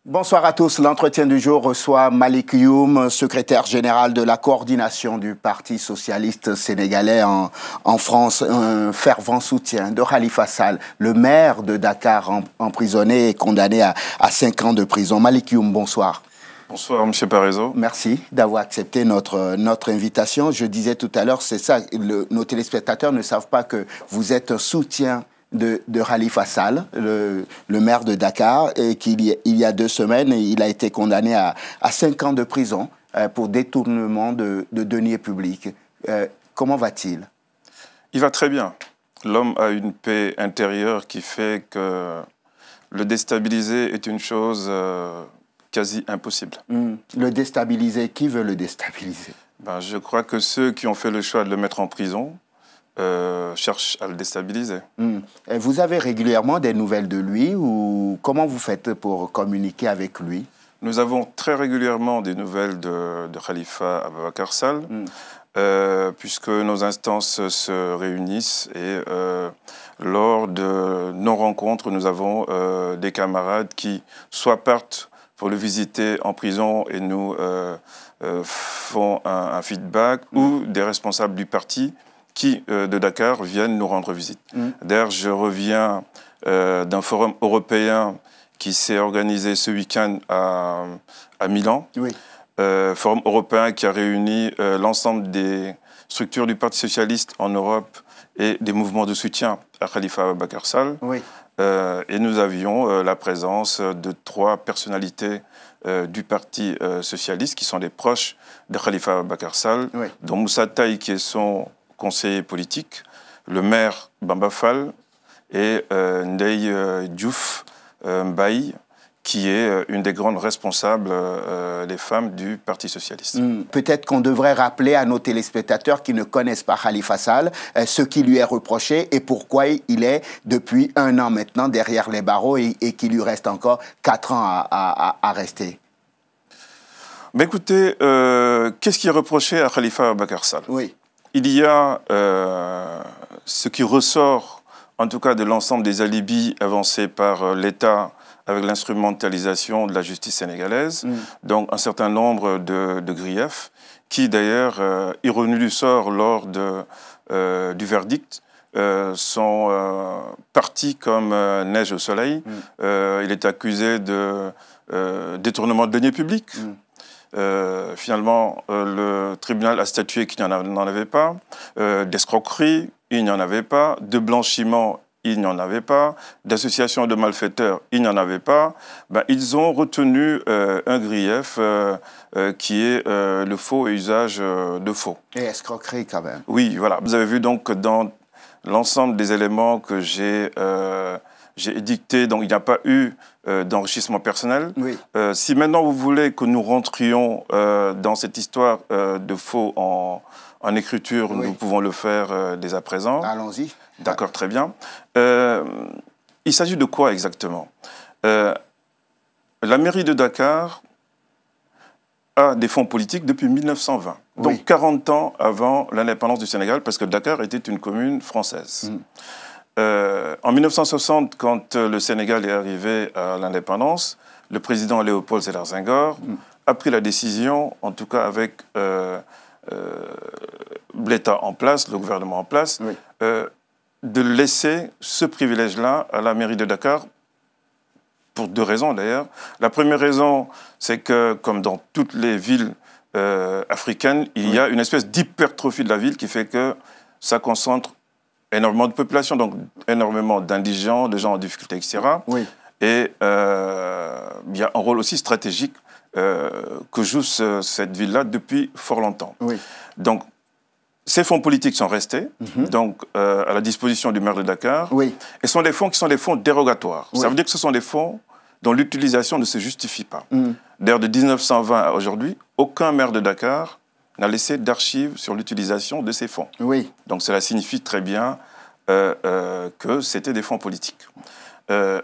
Bonsoir à tous. L'entretien du jour reçoit Malick Youm, secrétaire général de la coordination du Parti socialiste sénégalais en France. Un fervent soutien de Khalifa Sall, le maire de Dakar, emprisonné et condamné à 5 ans de prison. Malick Youm, bonsoir. Bonsoir, M. Parisot. Merci d'avoir accepté notre invitation. Je disais tout à l'heure, c'est ça, nos téléspectateurs ne savent pas que vous êtes un soutien de Khalifa Sall, le maire de Dakar, et qu'il y a 2 semaines, il a été condamné à 5 ans de prison pour détournement de deniers publics. Comment va-t-il? Il va très bien. L'homme a une paix intérieure qui fait que le déstabiliser est une chose quasi impossible. Le déstabiliser, qui veut le déstabiliser? Je crois que ceux qui ont fait le choix de le mettre en prison cherchent à le déstabiliser. Et vous avez régulièrement des nouvelles de lui ou comment vous faites pour communiquer avec lui? Nous avons très régulièrement des nouvelles de Khalifa Ababacar Sall, puisque nos instances se réunissent et lors de nos rencontres, nous avons des camarades qui soit partent pour le visiter en prison et nous font un feedback, ou des responsables du parti qui, de Dakar, viennent nous rendre visite. D'ailleurs, je reviens d'un forum européen qui s'est organisé ce week-end à Milan. Oui. Forum européen qui a réuni l'ensemble des structures du Parti socialiste en Europe et des mouvements de soutien à Khalifa Ababacar Sall. Oui. Et nous avions la présence de 3 personnalités du Parti socialiste qui sont des proches de Khalifa Ababacar Sall, oui, dont Moussa Taye qui est son conseiller politique, le maire Bamba Fall et Ndeye Diouf Mbaye, qui est une des grandes responsables des femmes du Parti socialiste. Peut-être qu'on devrait rappeler à nos téléspectateurs qui ne connaissent pas Khalifa Sall ce qui lui est reproché et pourquoi il est depuis 1 an maintenant derrière les barreaux et qu'il lui reste encore 4 ans à rester. Mais écoutez, qu'est-ce qui est reproché à Khalifa Ababacar Sall? Oui. Il y a ce qui ressort, en tout cas de l'ensemble des alibis avancés par l'État avec l'instrumentalisation de la justice sénégalaise, donc un certain nombre de griefs qui d'ailleurs, ironie du sort, lors du verdict, sont partis comme neige au soleil. Il est accusé de détournement de deniers publics. Finalement, le tribunal a statué qu'il n'en avait pas, d'escroquerie, il n'y en avait pas, de blanchiment, il n'y en avait pas, d'association de malfaiteurs, il n'y en avait pas. Ils ont retenu un grief qui est le faux et usage de faux. Et escroquerie quand même. Oui, voilà. Vous avez vu donc que dans l'ensemble des éléments que j'ai édictés, donc il n'y a pas eu d'enrichissement personnel. Oui. Si maintenant vous voulez que nous rentrions dans cette histoire de faux en écriture, oui, nous pouvons le faire dès à présent. Allons-y. D'accord, très bien. Il s'agit de quoi exactement? La mairie de Dakar a des fonds politiques depuis 1920, oui, donc 40 ans avant l'indépendance du Sénégal, parce que Dakar était une commune française. En 1960, quand le Sénégal est arrivé à l'indépendance, le président Léopold Sédar Senghor a pris la décision, en tout cas avec l'État en place, le gouvernement en place, oui, de laisser ce privilège-là à la mairie de Dakar, pour 2 raisons d'ailleurs. La première raison, c'est que, comme dans toutes les villes africaines, il y a une espèce d'hypertrophie de la ville qui fait que ça concentre énormément de population, donc énormément d'indigents, de gens en difficulté, etc. Oui. Et il y a un rôle aussi stratégique que joue cette ville-là depuis fort longtemps. Oui. Donc, ces fonds politiques sont restés donc, à la disposition du maire de Dakar. Oui. Et ce sont des fonds qui sont des fonds dérogatoires. Oui. Ça veut dire que ce sont des fonds dont l'utilisation ne se justifie pas. D'ailleurs, de 1920 à aujourd'hui, aucun maire de Dakar n'a laissé d'archives sur l'utilisation de ces fonds. Oui. Donc cela signifie très bien que c'était des fonds politiques.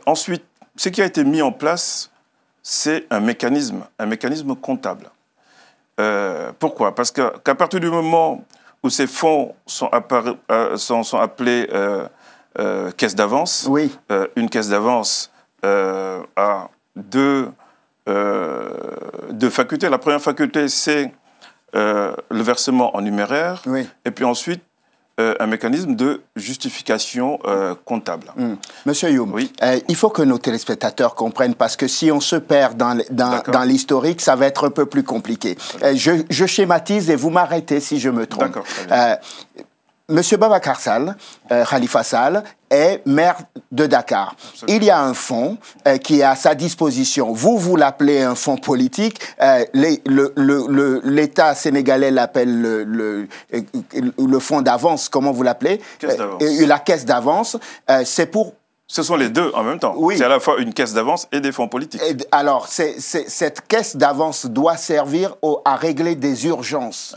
Ensuite, ce qui a été mis en place, c'est un mécanisme comptable. Pourquoi? Parce qu'à partir du moment où ces fonds sont appelés caisse d'avance, oui. Une caisse d'avance a deux facultés. La première faculté, c'est le versement en numéraire, oui. et puis ensuite, un mécanisme de justification comptable. Monsieur Youm, oui. Il faut que nos téléspectateurs comprennent, parce que si on se perd dans l'historique, ça va être un peu plus compliqué. Je schématise et vous m'arrêtez si je me trompe. Monsieur Babacar Sall, Khalifa Sall, est maire de Dakar. Absolument. Il y a un fonds qui est à sa disposition. Vous l'appelez un fonds politique. L'État sénégalais l'appelle le fonds d'avance. Comment vous l'appelez? La caisse d'avance. C'est pour... Ce sont les deux en même temps. Oui. C'est à la fois une caisse d'avance et des fonds politiques. Alors, cette caisse d'avance doit servir à régler des urgences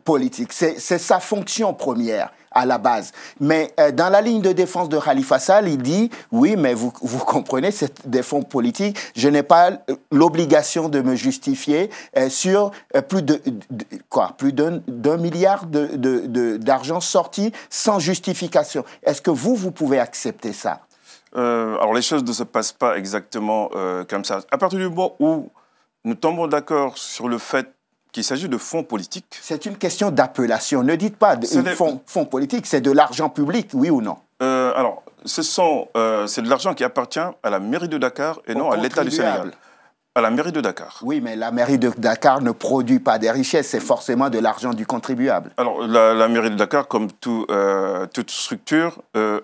politiques. C'est sa fonction première à la base. Mais dans la ligne de défense de Khalifa Sall, il dit, oui, mais vous comprenez, c'est des fonds politiques. Je n'ai pas l'obligation de me justifier sur plus d'un milliard d'argent sorti sans justification. Est-ce que vous pouvez accepter ça? Alors, les choses ne se passent pas exactement comme ça. À partir du moment où nous tombons d'accord sur le fait qu'il s'agit de fonds politiques... C'est une question d'appellation. Ne dites pas fonds politiques, c'est de l'argent public, oui ou non? Alors, c'est de l'argent qui appartient à la mairie de Dakar et non à l'État du Sénégal. À la mairie de Dakar. Oui, mais la mairie de Dakar ne produit pas des richesses, c'est forcément de l'argent du contribuable. Alors, la mairie de Dakar, comme toute structure,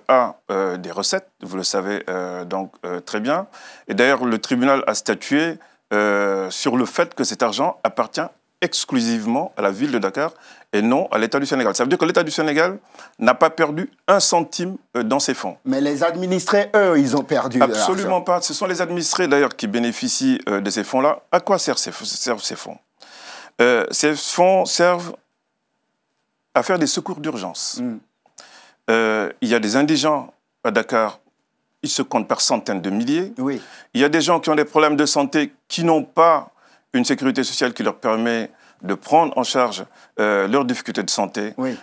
a des recettes, vous le savez donc très bien. Et d'ailleurs, le tribunal a statué sur le fait que cet argent appartient exclusivement à la ville de Dakar et non à l'État du Sénégal. Ça veut dire que l'État du Sénégal n'a pas perdu un centime dans ses fonds. Mais les administrés, eux, ils ont perdu de l'argent. Absolument pas. Ce sont les administrés, d'ailleurs, qui bénéficient de ces fonds-là. À quoi servent ces fonds? Ces fonds servent à faire des secours d'urgence. Il y a des indigents à Dakar, ils se comptent par centaines de milliers. Oui. Il y a des gens qui ont des problèmes de santé qui n'ont pas une sécurité sociale qui leur permet de prendre en charge leurs difficultés de santé. Oui.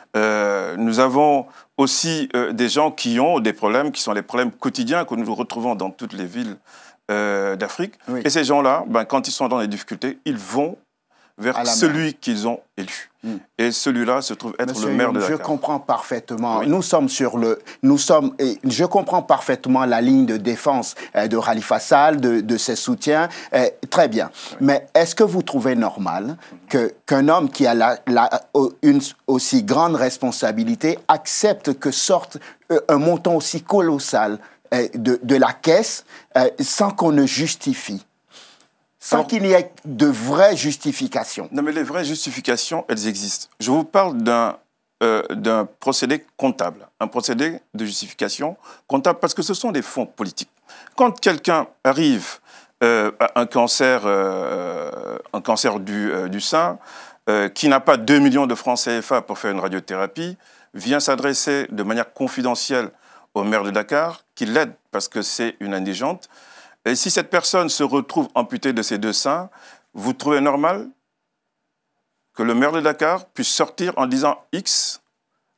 Nous avons aussi des gens qui ont des problèmes qui sont les problèmes quotidiens que nous retrouvons dans toutes les villes d'Afrique. Oui. Et ces gens-là, quand ils sont dans des difficultés, ils vont vers celui qu'ils ont élu. Et celui-là se trouve être le maire de Dakar. Je comprends parfaitement. Oui. Je comprends parfaitement la ligne de défense de Khalifa Sall, de ses soutiens. Très bien. Oui. Mais est-ce que vous trouvez normal qu'un homme qui a une aussi grande responsabilité accepte que sorte un montant aussi colossal de la caisse sans qu'on ne justifie? Sans qu'il n'y ait de vraies justifications. Non, mais les vraies justifications, elles existent. Je vous parle d'un procédé comptable, un procédé de justification comptable, parce que ce sont des fonds politiques. Quand quelqu'un arrive à un cancer du sein, qui n'a pas 2 millions de francs CFA pour faire une radiothérapie, vient s'adresser de manière confidentielle au maire de Dakar, qui l'aide parce que c'est une indigente. Et si cette personne se retrouve amputée de ses 2 seins, vous trouvez normal que le maire de Dakar puisse sortir en disant X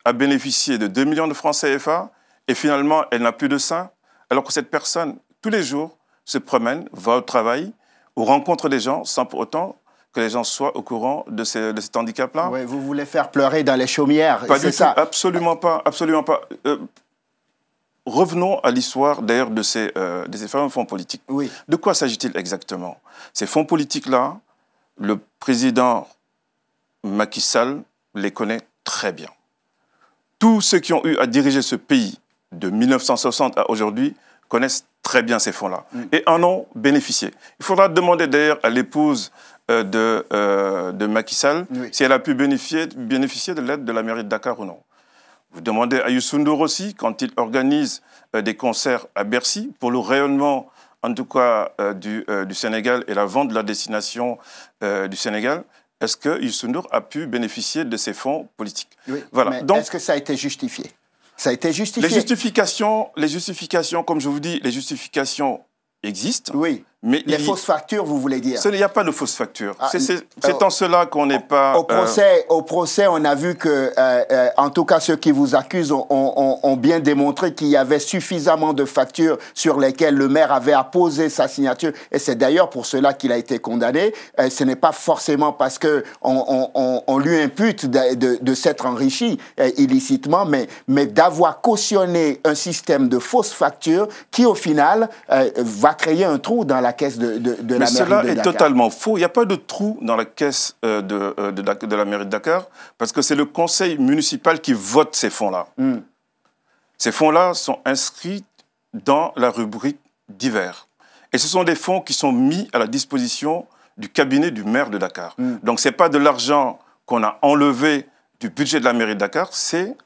a bénéficié de 2 millions de francs CFA et finalement elle n'a plus de seins, alors que cette personne, tous les jours, se promène, va au travail ou rencontre des gens sans pour autant que les gens soient au courant de cet handicap-là. Oui, vous voulez faire pleurer dans les chaumières, c'est ça? Absolument pas, absolument pas. Revenons à l'histoire d'ailleurs de ces fameux fonds politiques. Oui. De quoi s'agit-il exactement? Ces fonds politiques-là, le président Macky Sall les connaît très bien. Tous ceux qui ont eu à diriger ce pays de 1960 à aujourd'hui connaissent très bien ces fonds-là et en ont bénéficié. Il faudra demander d'ailleurs à l'épouse de Macky Sall si elle a pu bénéficier de l'aide de la mairie de Dakar ou non. Vous demandez à Youssou N'Dour aussi, quand il organise des concerts à Bercy, pour le rayonnement, en tout cas, du Sénégal et la vente de la destination du Sénégal, est-ce que Youssou N'Dour a pu bénéficier de ces fonds politiques? Oui, voilà. Mais donc, est-ce que ça a été justifié? Ça a été justifié. Les justifications, comme je vous dis, les justifications existent. Oui. Mais les fausses factures, vous voulez dire? Il n'y a pas de fausses factures. C'est en cela qu'on n'est pas... Au procès, on a vu que, en tout cas, ceux qui vous accusent ont bien démontré qu'il y avait suffisamment de factures sur lesquelles le maire avait apposé sa signature. Et c'est d'ailleurs pour cela qu'il a été condamné. Ce n'est pas forcément parce qu'on lui impute de s'être enrichi illicitement, mais d'avoir cautionné un système de fausses factures qui, au final, va créer un trou dans la caisse de la mairie de Dakar. Mais cela est totalement faux. Il n'y a pas de trou dans la caisse de la mairie de Dakar parce que c'est le conseil municipal qui vote ces fonds-là. Ces fonds-là sont inscrits dans la rubrique divers. Et ce sont des fonds qui sont mis à la disposition du cabinet du maire de Dakar. Donc ce n'est pas de l'argent qu'on a enlevé du budget de la mairie de Dakar, c'est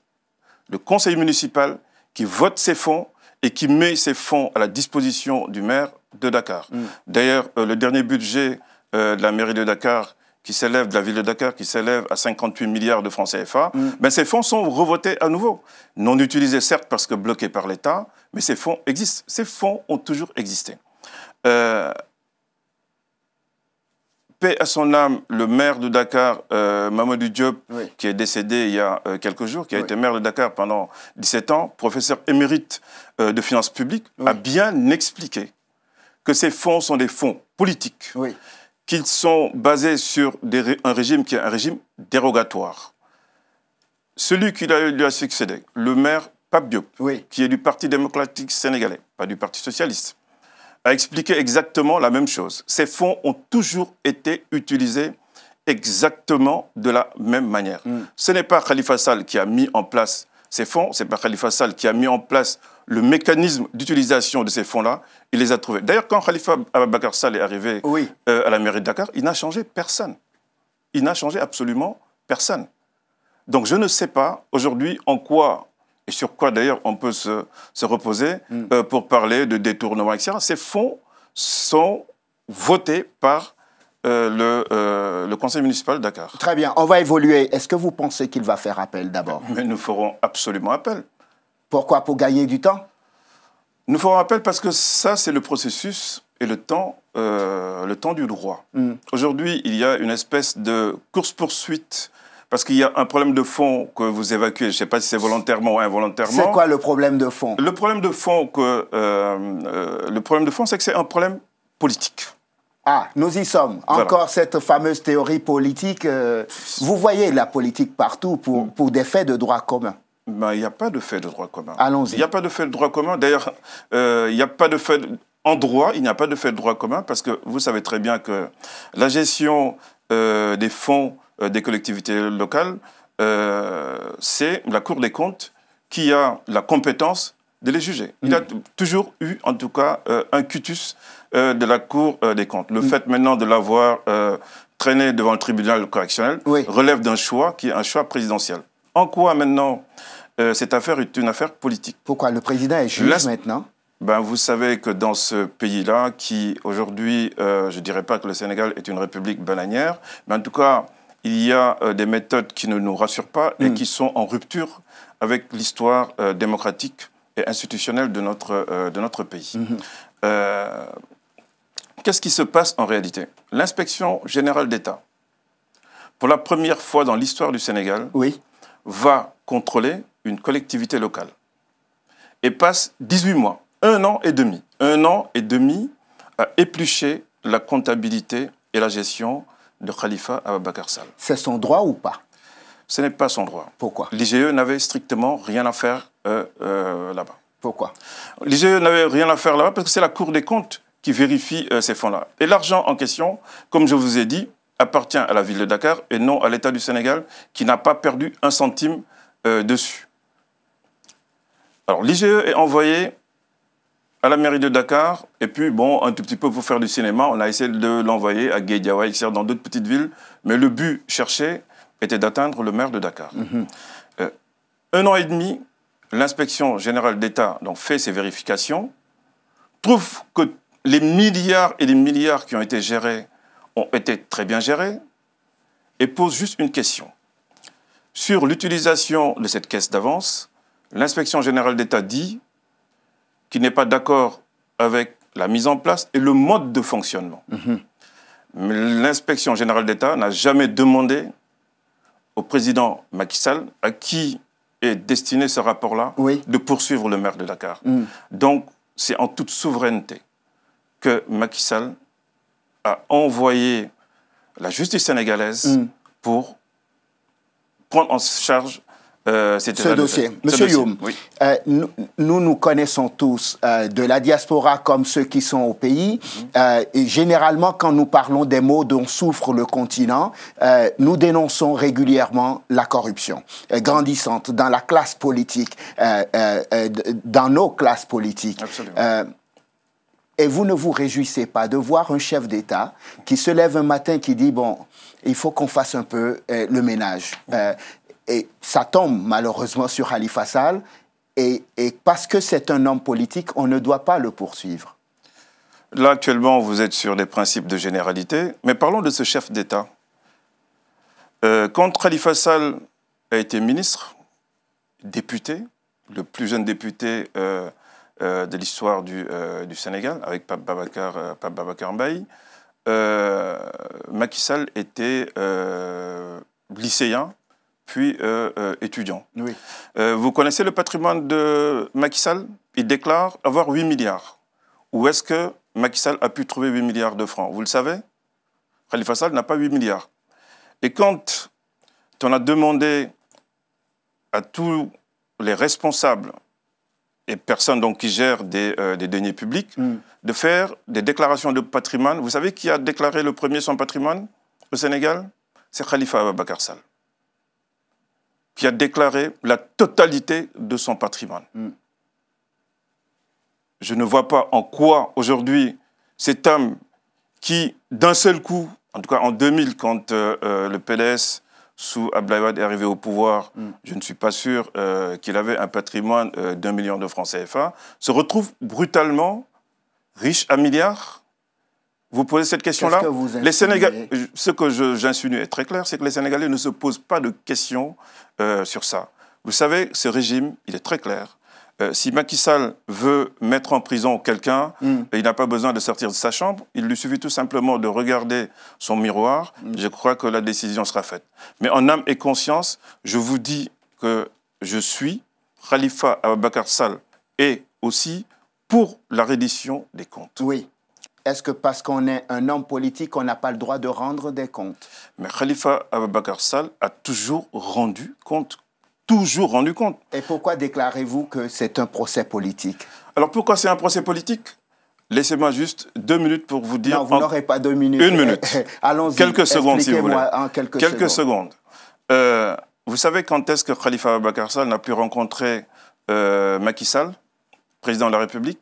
le conseil municipal qui vote ces fonds et qui met ces fonds à la disposition du maire de Dakar. D'ailleurs, le dernier budget de la mairie de Dakar, de la ville de Dakar, qui s'élève à 58 milliards de francs CFA, ben ces fonds sont revotés à nouveau. Non utilisés, certes, parce que bloqués par l'État, mais ces fonds existent. Ces fonds ont toujours existé. Paix à son âme, le maire de Dakar, Mamadou Diop, qui est décédé il y a quelques jours, qui a été maire de Dakar pendant 17 ans, professeur émérite de finances publiques, a bien expliqué que ces fonds sont des fonds politiques, qu'ils sont basés sur un régime qui est un régime dérogatoire. Celui qui lui a succédé, le maire Pape Diop, qui est du Parti démocratique sénégalais, pas du Parti socialiste, a expliqué exactement la même chose. Ces fonds ont toujours été utilisés exactement de la même manière. Ce n'est pas Khalifa Sall qui a mis en place ces fonds, ce n'est pas Khalifa Sall qui a mis en place le mécanisme d'utilisation de ces fonds-là, il les a trouvés. D'ailleurs, quand Khalifa Ababacar Sall est arrivé à la mairie de Dakar, il n'a changé personne. Il n'a changé absolument personne. Donc je ne sais pas aujourd'hui en quoi, et sur quoi d'ailleurs on peut se reposer pour parler de détournement, etc. Ces fonds sont votés par le conseil municipal de Dakar. Très bien, on va évoluer. Est-ce que vous pensez qu'il va faire appel d'abord? Mais nous ferons absolument appel. Pourquoi? Pour gagner du temps? Nous ferons appel parce que ça, c'est le processus et le temps du droit. Aujourd'hui, il y a une espèce de course-poursuite parce qu'il y a un problème de fond que vous évacuez. Je ne sais pas si c'est volontairement ou involontairement. C'est quoi le problème de fond? Le problème de fond, c'est que c'est un problème politique. Ah, nous y sommes. Voilà. Encore cette fameuse théorie politique. Vous voyez la politique partout pour des faits de droit commun. Ben, il n'y a pas de fait de droit commun. Allons-y. Il n'y a pas de fait de droit commun. D'ailleurs, il n'y a pas de fait... En droit, il n'y a pas de fait de droit commun parce que vous savez très bien que la gestion des fonds des collectivités locales, c'est la Cour des comptes qui a la compétence de les juger. Il a toujours eu, en tout cas, un cutus de la Cour des comptes. Le fait maintenant de l'avoir traîné devant le tribunal correctionnel relève d'un choix qui est un choix présidentiel. En quoi maintenant cette affaire est une affaire politique? Pourquoi? Le président est juge maintenant? Ben, vous savez que dans ce pays-là, qui aujourd'hui, je ne dirais pas que le Sénégal est une république bananière, mais en tout cas, il y a des méthodes qui ne nous rassurent pas et qui sont en rupture avec l'histoire démocratique et institutionnelle de notre pays. Qu'est-ce qui se passe en réalité? L'inspection générale d'État, pour la première fois dans l'histoire du Sénégal, va contrôler une collectivité locale et passe 18 mois. 1 an et demi. 1 an et demi à éplucher la comptabilité et la gestion de Khalifa Ababacar Sall. C'est son droit ou pas? Ce n'est pas son droit. Pourquoi? L'IGE n'avait strictement rien à faire là-bas. Pourquoi? L'IGE n'avait rien à faire là-bas parce que c'est la Cour des comptes qui vérifie ces fonds-là. Et l'argent en question, comme je vous ai dit, appartient à la ville de Dakar et non à l'État du Sénégal qui n'a pas perdu un centime dessus. Alors l'IGE est envoyé à la mairie de Dakar, et puis, bon, un tout petit peu pour faire du cinéma, on a essayé de l'envoyer à Guédiawaye, etc., dans d'autres petites villes, mais le but cherché était d'atteindre le maire de Dakar. 1 an et demi, l'inspection générale d'État fait ses vérifications, trouve que les milliards et les milliards qui ont été gérés ont été très bien gérés, et pose juste une question. Sur l'utilisation de cette caisse d'avance, l'inspection générale d'État dit qu'il n'est pas d'accord avec la mise en place et le mode de fonctionnement. L'inspection générale d'État n'a jamais demandé au président Macky Sall, à qui est destiné ce rapport-là, de poursuivre le maire de Dakar. Donc, c'est en toute souveraineté que Macky Sall a envoyé la justice sénégalaise pour prendre en charge ce dossier. Monsieur Youm, oui. Nous connaissons tous de la diaspora comme ceux qui sont au pays. Et généralement, quand nous parlons des maux dont souffre le continent, nous dénonçons régulièrement la corruption grandissante dans la classe politique, dans nos classes politiques. Absolument. Et vous ne vous réjouissez pas de voir un chef d'État qui se lève un matin qui dit, bon, il faut qu'on fasse un peu le ménage. Et ça tombe malheureusement sur Khalifa Sall. Et parce que c'est un homme politique, on ne doit pas le poursuivre. Là, actuellement, vous êtes sur des principes de généralité. Mais parlons de ce chef d'État. Quand Khalifa Sall a été ministre, député, le plus jeune député de l'histoire du Sénégal, avec Pape Babacar Mbaye, Macky Sall était lycéen, puis étudiant. Oui. Vous connaissez le patrimoine de Macky Sall? Il déclare avoir 8 milliards. Où est-ce que Macky Sall a pu trouver 8 milliards de francs? Vous le savez? Khalifa Sall n'a pas 8 milliards. Et quand on a demandé à tous les responsables et personnes donc, qui gèrent des deniers publics de faire des déclarations de patrimoine, vous savez qui a déclaré le premier son patrimoine au Sénégal? C'est Khalifa Ababacar Sall, qui a déclaré la totalité de son patrimoine. Je ne vois pas en quoi, aujourd'hui, cet homme qui, d'un seul coup, en tout cas en 2000, quand le PDS, sous Abdoulaye Wade, est arrivé au pouvoir, je ne suis pas sûr qu'il avait un patrimoine d'1 million de francs CFA, se retrouve brutalement riche à milliards. Vous posez cette question-là? Les Sénégalais, ce que j'insinue est très clair, c'est que les Sénégalais ne se posent pas de questions sur ça. Vous savez, ce régime, il est très clair. Si Macky Sall veut mettre en prison quelqu'un, il n'a pas besoin de sortir de sa chambre. Il lui suffit tout simplement de regarder son miroir. Je crois que la décision sera faite. Mais en âme et conscience, je vous dis que je suis Khalifa Ababacar Sall et aussi pour la reddition des comptes. Oui. Est-ce que parce qu'on est un homme politique, on n'a pas le droit de rendre des comptes? Mais Khalifa Ababacar Sall a toujours rendu compte. Toujours rendu compte. Et pourquoi déclarez-vous que c'est un procès politique? Alors pourquoi c'est un procès politique? Laissez-moi juste 2 minutes pour vous dire... Non, vous n'aurez pas 2 minutes. 1 minute. Allons-y. Quelques secondes, si vous voulez. En quelques secondes. Vous savez quand est-ce que Khalifa Ababacar Sall n'a pu rencontrer Macky Sall, président de la République?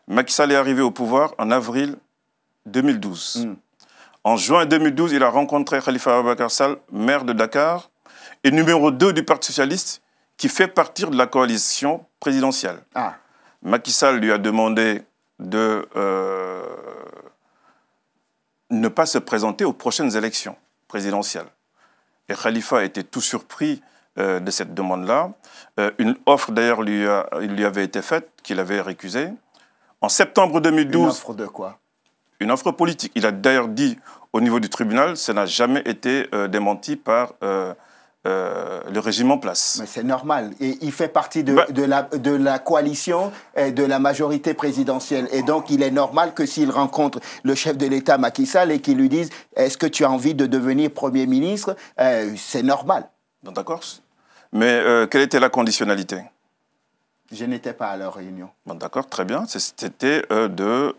Macky Sall est arrivé au pouvoir en avril 2012. En juin 2012, il a rencontré Khalifa Ababacar Sall, maire de Dakar, et numéro 2 du Parti socialiste, qui fait partie de la coalition présidentielle. Macky Sall lui a demandé de ne pas se présenter aux prochaines élections présidentielles. Et Khalifa était tout surpris de cette demande-là. Une offre, d'ailleurs, lui avait été faite, qu'il avait récusée. En septembre 2012... Une offre de quoi? Une offre politique. Il a d'ailleurs dit au niveau du tribunal, ça n'a jamais été démenti par le régime en place. Mais c'est normal. Et il fait partie de la coalition et de la majorité présidentielle. Et donc, il est normal que s'il rencontre le chef de l'État, Macky Sall, et qu'il lui dise « Est-ce que tu as envie de devenir Premier ministre ?» C'est normal. D'accord. Mais quelle était la conditionnalité? Je n'étais pas à leur réunion. Bon, d'accord, très bien. C'était de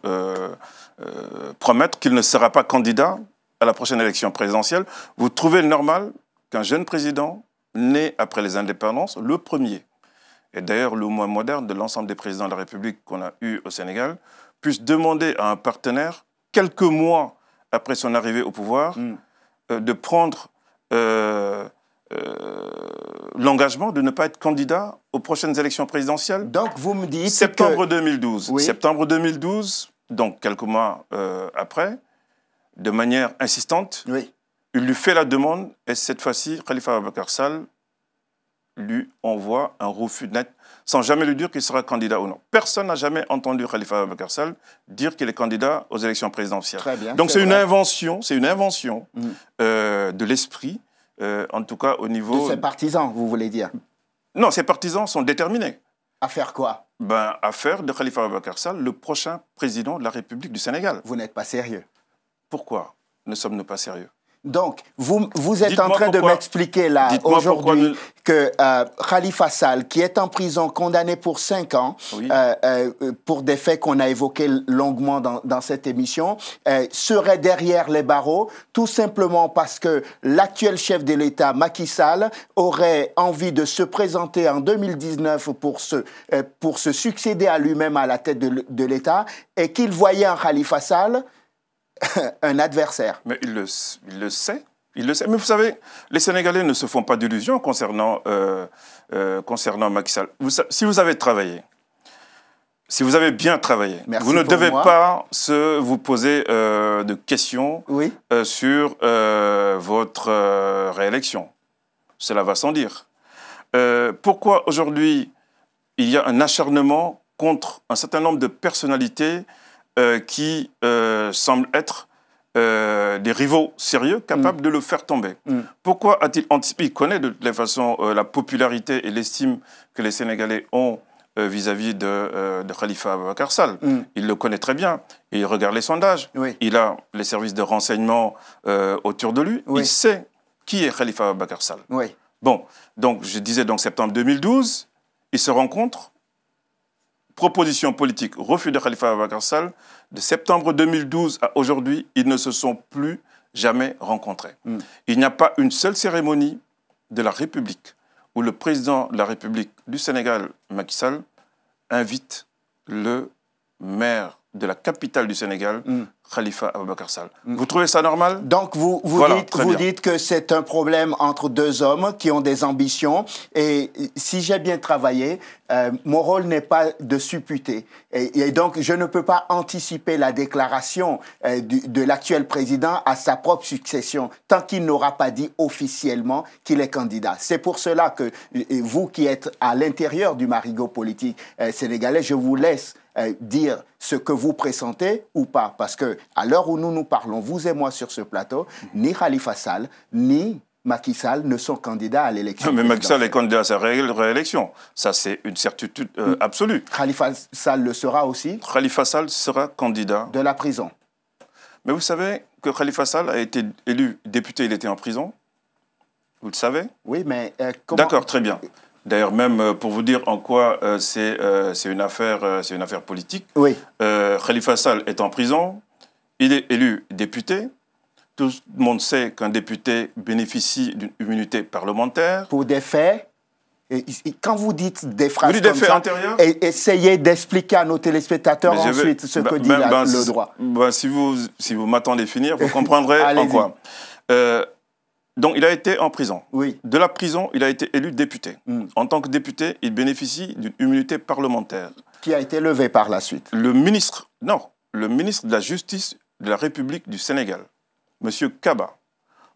promettre qu'il ne sera pas candidat à la prochaine élection présidentielle. Vous trouvez normal qu'un jeune président, né après les indépendances, le premier, et d'ailleurs le moins moderne de l'ensemble des présidents de la République qu'on a eu au Sénégal, puisse demander à un partenaire, quelques mois après son arrivée au pouvoir, de prendre l'engagement de ne pas être candidat aux prochaines élections présidentielles. Donc vous me dites septembre 2012. Oui. Septembre 2012, donc quelques mois après, de manière insistante, oui. il lui fait la demande et cette fois-ci, Khalifa Ababacar Sall lui envoie un refus net, sans jamais lui dire qu'il sera candidat ou non. Personne n'a jamais entendu Khalifa Ababacar Sall dire qu'il est candidat aux élections présidentielles. Très bien, donc c'est une invention de l'esprit, en tout cas au niveau... De ses partisans, vous voulez dire? Non, ses partisans sont déterminés. À faire quoi? À faire de Khalifa Ababacar Sall le prochain président de la République du Sénégal. Vous n'êtes pas sérieux. Pourquoi ne sommes-nous pas sérieux? Donc, vous êtes en train de m'expliquer là, aujourd'hui, que Khalifa Sall, qui est en prison, condamné pour 5 ans, oui, pour des faits qu'on a évoqués longuement dans cette émission, serait derrière les barreaux, tout simplement parce que l'actuel chef de l'État, Macky Sall, aurait envie de se présenter en 2019 pour se succéder à lui-même à la tête de l'État, et qu'il voyait en Khalifa Sall un adversaire. Mais il le sait. Il le sait. Mais vous savez, les Sénégalais ne se font pas d'illusions concernant Macky Sall. Si vous avez travaillé, si vous avez bien travaillé, vous ne devez pas vous poser de questions, oui, sur votre réélection. Cela va sans dire. Pourquoi aujourd'hui il y a un acharnement contre un certain nombre de personnalités qui semblent être des rivaux sérieux capables de le faire tomber. Pourquoi a-t-il anticipé? Il connaît de toute façon la popularité et l'estime que les Sénégalais ont vis-à-vis de Khalifa Ababacar Sall. Il le connaît très bien. Il regarde les sondages. Oui. Il a les services de renseignement autour de lui. Oui. Il sait qui est Khalifa Ababacar Sall. Oui. Bon, donc je disais donc septembre 2012, ils se rencontrent. Proposition politique, refus de Khalifa Ababacar Sall, de septembre 2012 à aujourd'hui, ils ne se sont plus jamais rencontrés. Il n'y a pas une seule cérémonie de la République où le président de la République du Sénégal, Macky Sall, invite le maire de la capitale du Sénégal, Khalifa Ababacar Sall. Vous trouvez ça normal? Donc vous dites que c'est un problème entre deux hommes qui ont des ambitions. Et si j'ai bien travaillé, mon rôle n'est pas de supputer. Et donc je ne peux pas anticiper la déclaration de l'actuel président à sa propre succession tant qu'il n'aura pas dit officiellement qu'il est candidat. C'est pour cela que vous qui êtes à l'intérieur du marigot politique sénégalais, je vous laisse dire ce que vous pressentez ou pas. Parce que à l'heure où nous parlons, vous et moi sur ce plateau, ni Khalifa Sall, ni Macky Sall ne sont candidats à l'élection. Mais Macky Sall est candidat à sa réélection. Ça, c'est une certitude absolue. Khalifa Sall le sera aussi? Khalifa Sall sera candidat. De la prison. Mais vous savez que Khalifa Sall a été élu député, il était en prison. Vous le savez? Oui, mais comment... D'accord, très bien. D'ailleurs, même pour vous dire en quoi c'est une affaire politique, oui. Khalifa Sall est en prison, il est élu député. Tout le monde sait qu'un député bénéficie d'une immunité parlementaire. Pour des faits, quand vous dites des phrases vous dites comme des faits ça, antérieurs, essayez d'expliquer à nos téléspectateurs ensuite ce que dit le droit. Si vous m'attendez finir, vous comprendrez en quoi. Donc, il a été en prison. Oui. De la prison, il a été élu député. En tant que député, il bénéficie d'une immunité parlementaire. Qui a été levée par la suite. Le ministre de la Justice de la République du Sénégal, M. Kaba,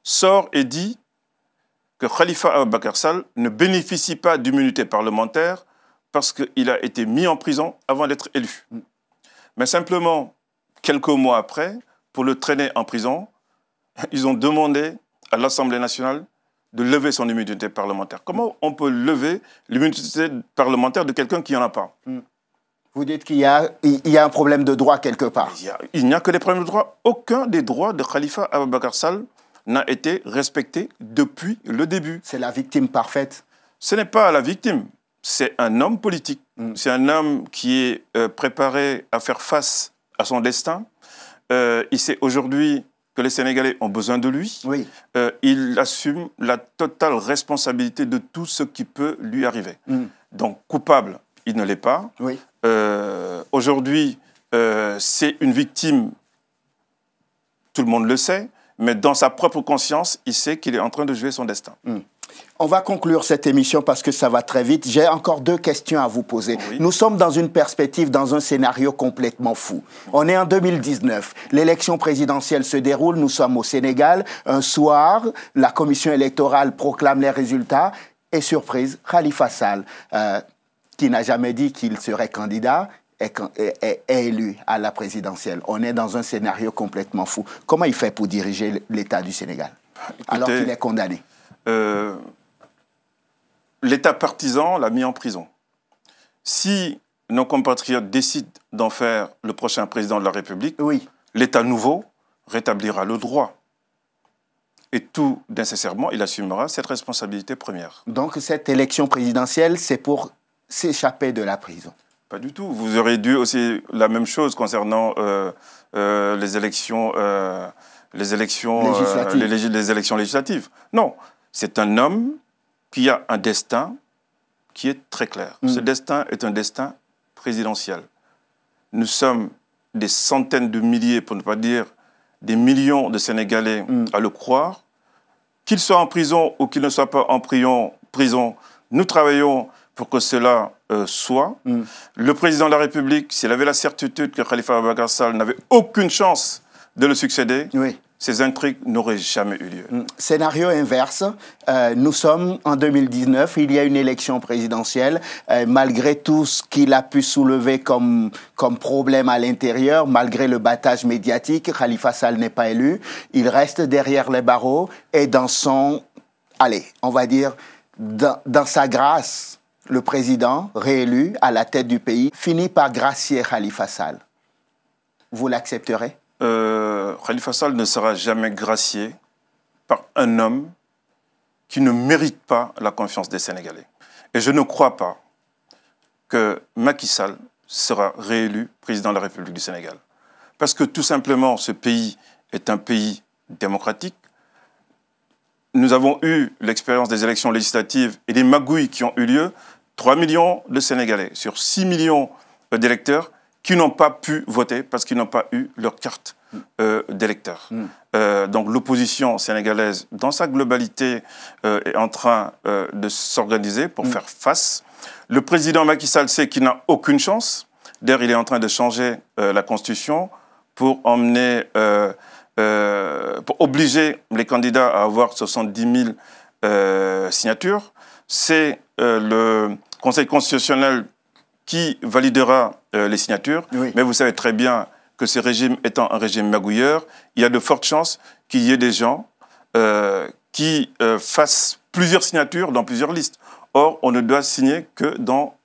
sort et dit que Khalifa Ababacar Sall ne bénéficie pas d'immunité parlementaire parce qu'il a été mis en prison avant d'être élu. Mais simplement, quelques mois après, pour le traîner en prison, ils ont demandé à l'Assemblée nationale de lever son immunité parlementaire. Comment on peut lever l'immunité parlementaire de quelqu'un qui n'en a pas? Vous dites qu'il y a un problème de droit quelque part. Il n'y a que des problèmes de droit. Aucun des droits de Khalifa Ababacar Sall n'a été respecté depuis le début. C'est la victime parfaite? Ce n'est pas la victime. C'est un homme politique. C'est un homme qui est préparé à faire face à son destin. Il sait aujourd'hui que les Sénégalais ont besoin de lui. Oui. Il assume la totale responsabilité de tout ce qui peut lui arriver. Donc, coupable, il ne l'est pas. Oui. Aujourd'hui, c'est une victime, tout le monde le sait, mais dans sa propre conscience, il sait qu'il est en train de jouer son destin. On va conclure cette émission parce que ça va très vite. J'ai encore 2 questions à vous poser. Oui. Nous sommes dans une perspective, dans un scénario complètement fou. On est en 2019. L'élection présidentielle se déroule. Nous sommes au Sénégal. Un soir, la commission électorale proclame les résultats. et surprise, Khalifa Sall, qui n'a jamais dit qu'il serait candidat, est élu à la présidentielle. On est dans un scénario complètement fou. Comment il fait pour diriger l'État du Sénégal, alors qu'il est condamné? L'État partisan l'a mis en prison. Si nos compatriotes décident d'en faire le prochain président de la République, oui, l'État nouveau rétablira le droit. Et tout nécessairement, il assumera cette responsabilité première. Donc cette élection présidentielle, c'est pour s'échapper de la prison? Pas du tout. Vous aurez dû aussi la même chose concernant les élections législatives. Non, c'est un homme qui a un destin qui est très clair. Ce destin est un destin présidentiel. Nous sommes des centaines de milliers, pour ne pas dire des millions de Sénégalais à le croire. Qu'il soit en prison ou qu'il ne soit pas en prison, nous travaillons pour que cela soit. Le président de la République, s'il avait la certitude que Khalifa Ababacar Sall n'avait aucune chance de le succéder, oui, ces intrigues n'auraient jamais eu lieu. Scénario inverse, nous sommes en 2019, il y a une élection présidentielle, malgré tout ce qu'il a pu soulever comme problème à l'intérieur, malgré le battage médiatique, Khalifa Sall n'est pas élu, il reste derrière les barreaux et dans son, allez, on va dire, dans sa grâce, le président réélu à la tête du pays finit par gracier Khalifa Sall. Vous l'accepterez? Khalifa Sall ne sera jamais gracié par un homme qui ne mérite pas la confiance des Sénégalais. Et je ne crois pas que Macky Sall sera réélu président de la République du Sénégal. Parce que tout simplement, ce pays est un pays démocratique. Nous avons eu l'expérience des élections législatives et des magouilles qui ont eu lieu. 3 millions de Sénégalais sur 6 millions d'électeurs qui n'ont pas pu voter parce qu'ils n'ont pas eu leur carte d'électeur. Donc l'opposition sénégalaise, dans sa globalité, est en train de s'organiser pour faire face. Le président Macky Sall sait qu'il n'a aucune chance. D'ailleurs, il est en train de changer la Constitution pour emmener, pour obliger les candidats à avoir 70 000 signatures. C'est le Conseil constitutionnel qui validera les signatures. Oui. Mais vous savez très bien que ce régime étant un régime magouilleur, il y a de fortes chances qu'il y ait des gens qui fassent plusieurs signatures dans plusieurs listes. Or, on ne doit signer que dans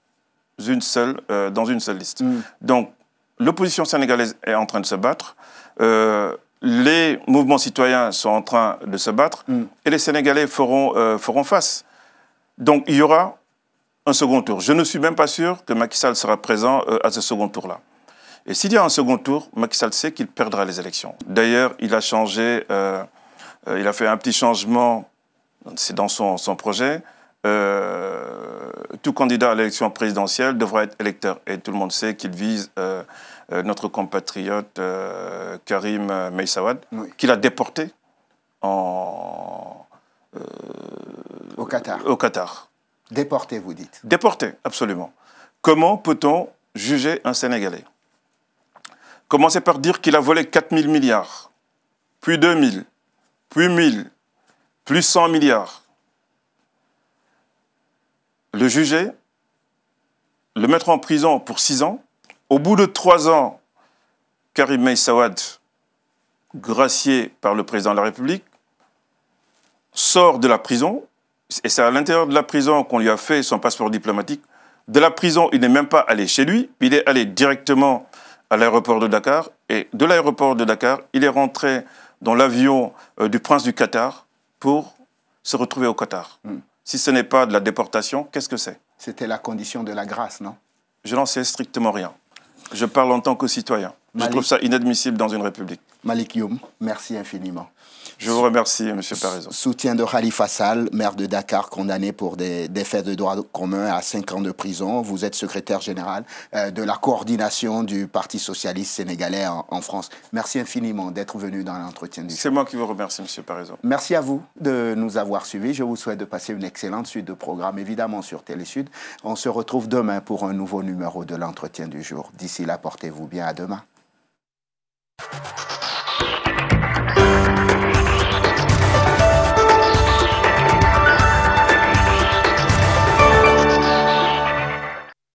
une seule liste. Donc, l'opposition sénégalaise est en train de se battre. Les mouvements citoyens sont en train de se battre. Et les Sénégalais feront face. Donc, il y aura un second tour. Je ne suis même pas sûr que Macky Sall sera présent à ce second tour-là. Et s'il y a un second tour, Macky Sall sait qu'il perdra les élections. D'ailleurs, il a changé, il a fait un petit changement, c'est dans son projet. Tout candidat à l'élection présidentielle devra être électeur. Et tout le monde sait qu'il vise notre compatriote Karim Meïssa Wade, oui, qu'il a déporté au Qatar. Déporté, vous dites? Déporté, absolument. Comment peut-on juger un Sénégalais? Commencez par dire qu'il a volé 4 000 milliards, puis 2 000, puis 1 000, plus 100 milliards. Le juger, le mettre en prison pour 6 ans. Au bout de 3 ans, Karim Meïssa Wade, gracié par le président de la République, sort de la prison. Et c'est à l'intérieur de la prison qu'on lui a fait son passeport diplomatique. De la prison, il n'est même pas allé chez lui, il est allé directement à l'aéroport de Dakar. Et de l'aéroport de Dakar, il est rentré dans l'avion du prince du Qatar pour se retrouver au Qatar. Si ce n'est pas de la déportation, qu'est-ce que c'est? C'était la condition de la grâce, non? Je n'en sais strictement rien. Je parle en tant que citoyen. Je trouve ça inadmissible dans une république. Malick Youm, merci infiniment. Je vous remercie, M. Parisot. Soutien de Khalifa Sall, maire de Dakar, condamné pour des faits de droit commun à 5 ans de prison. Vous êtes secrétaire général de la coordination du Parti socialiste sénégalais en France. Merci infiniment d'être venu dans l'entretien du jour. C'est moi qui vous remercie, M. Parisot. Merci à vous de nous avoir suivis. Je vous souhaite de passer une excellente suite de programmes, évidemment sur Télésud. On se retrouve demain pour un nouveau numéro de l'entretien du jour. D'ici là, portez-vous bien. À demain.